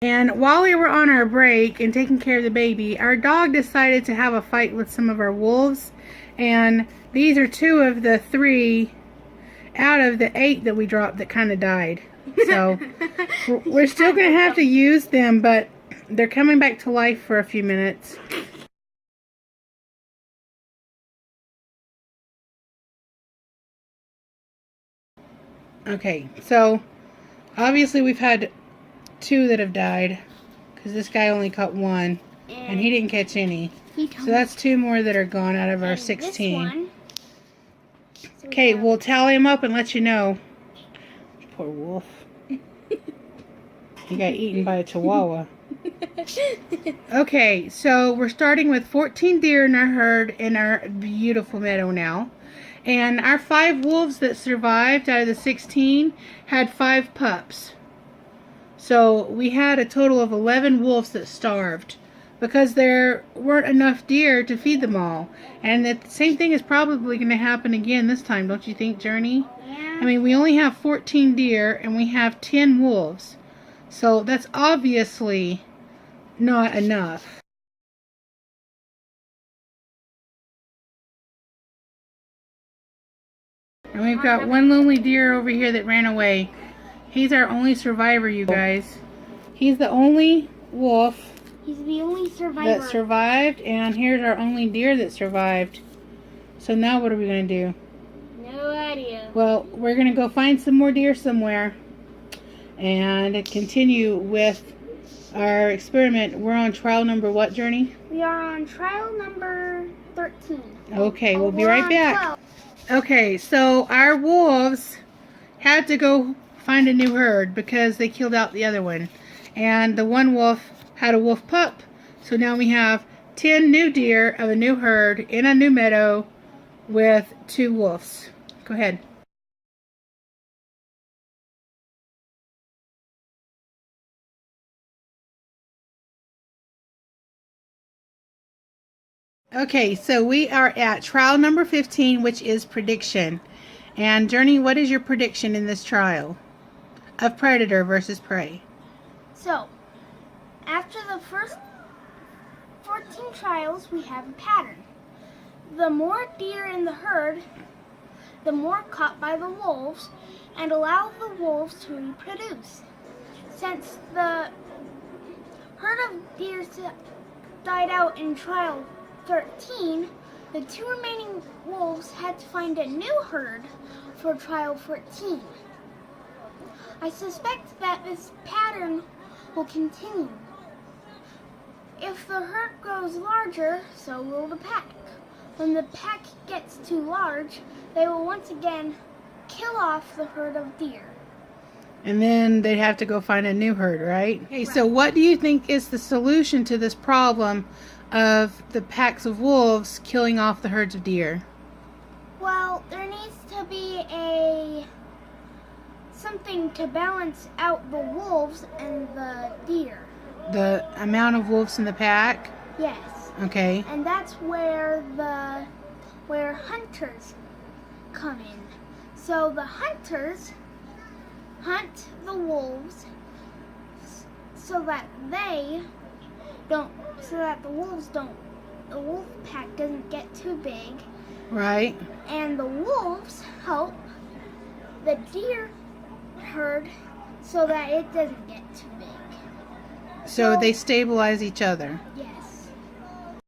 And while we were on our break and taking care of the baby, our dog decided to have a fight with some of our wolves. And these are 2 of the 3 out of the 8 that we dropped that kind of died. So we're still going to have to use them, but they're coming back to life for a few minutes. Okay, so obviously we've had 2 that have died because this guy only caught 1 and he didn't catch any. So that's 2 more that are gone out of our 16. Okay, we'll tally them up and let you know. Poor wolf. He got eaten by a chihuahua. Okay, so we're starting with 14 deer in our herd in our beautiful meadow now. And our 5 wolves that survived out of the 16 had 5 pups. So we had a total of 11 wolves that starved because there weren't enough deer to feed them all. And the same thing is probably going to happen again this time, don't you think, Journey? Yeah. I mean, we only have 14 deer and we have 10 wolves. So that's obviously not enough. And we've got 1 lonely deer over here that ran away. He's our only survivor, you guys. He's the only wolf. He's the only survivor That survived, and here's our only deer that survived. So now what are we going to do? No idea. Well, we're going to go find some more deer somewhere and continue with our experiment. We're on trial number what, Journey? We are on trial number 13. Okay, we'll be right back. Okay, so our wolves had to go find a new herd because they killed out the other one. And the one wolf had a wolf pup. So now we have 10 new deer of a new herd in a new meadow with 2 wolves. Go ahead. Okay, so we are at trial number 15, which is prediction. And Journey, what is your prediction in this trial of predator versus prey? So, after the first 14 trials, we have a pattern. The more deer in the herd, the more caught by the wolves, and allow the wolves to reproduce. Since the herd of deer died out in trial 13, the 2 remaining wolves had to find a new herd for trial 14. I suspect that this pattern will continue. If the herd grows larger, so will the pack. When the pack gets too large, they will once again kill off the herd of deer. And then they'd have to go find a new herd, right? Okay, so what do you think is the solution to this problem of the packs of wolves killing off the herds of deer? Well, there needs to be something to balance out the wolves and the deer. The amount of wolves in the pack? Yes. Okay. And that's where hunters come in. So the hunters hunt the wolves so that the wolf pack doesn't get too big. Right. And the wolves help the deer herd so that it doesn't get too big. So they stabilize each other. Yes.